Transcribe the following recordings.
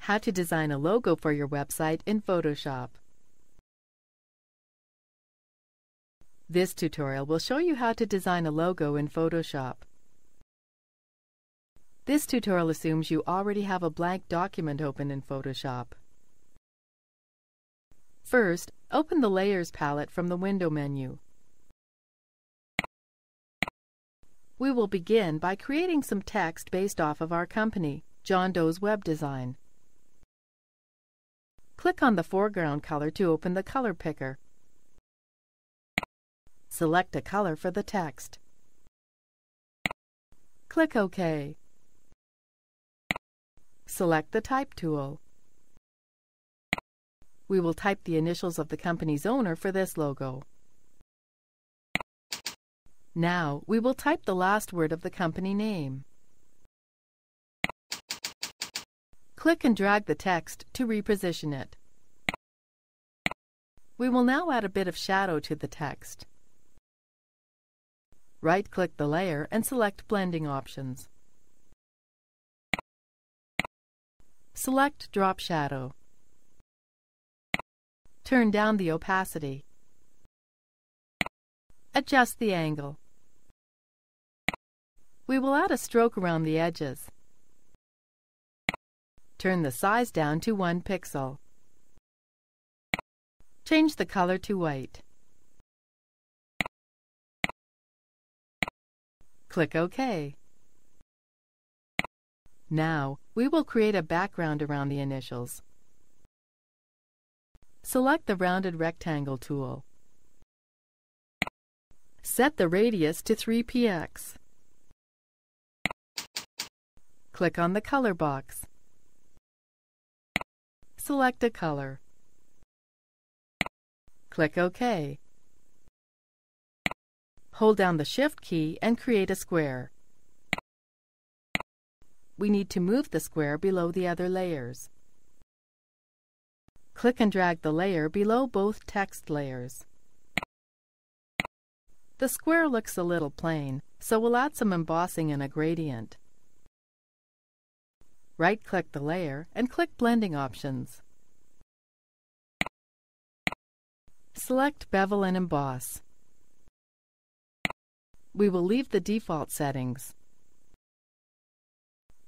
How to design a logo for your website in Photoshop. This tutorial will show you how to design a logo in Photoshop. This tutorial assumes you already have a blank document open in Photoshop. First, open the Layers palette from the Window menu. We will begin by creating some text based off of our company, John Doe's Web Design. Click on the foreground color to open the color picker. Select a color for the text. Click OK. Select the Type tool. We will type the initials of the company's owner for this logo. Now, we will type the last word of the company name. Click and drag the text to reposition it. We will now add a bit of shadow to the text. Right-click the layer and select Blending Options. Select Drop Shadow. Turn down the opacity. Adjust the angle. We will add a stroke around the edges. Turn the size down to 1 pixel. Change the color to white. Click OK. Now, we will create a background around the initials. Select the Rounded Rectangle tool. Set the radius to 3px. Click on the color box. Select a color. Click OK. Hold down the Shift key and create a square. We need to move the square below the other layers. Click and drag the layer below both text layers. The square looks a little plain, so we'll add some embossing and a gradient. Right-click the layer and click Blending Options. Select Bevel and Emboss. We will leave the default settings.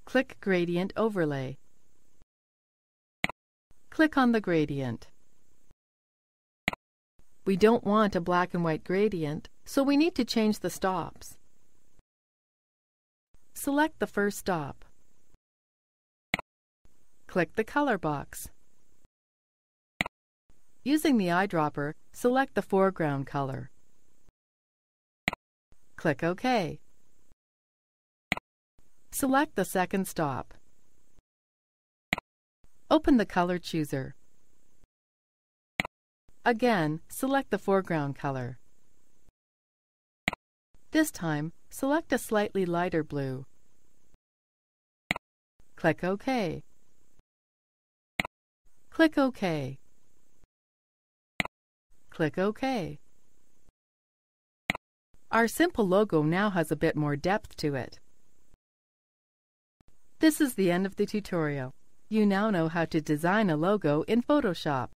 Click Gradient Overlay. Click on the gradient. We don't want a black and white gradient, so we need to change the stops. Select the first stop. Click the color box. Using the eyedropper, select the foreground color. Click OK. Select the second stop. Open the color chooser. Again, select the foreground color. This time, select a slightly lighter blue. Click OK. Click OK. Click OK. Our simple logo now has a bit more depth to it. This is the end of the tutorial. You now know how to design a logo in Photoshop.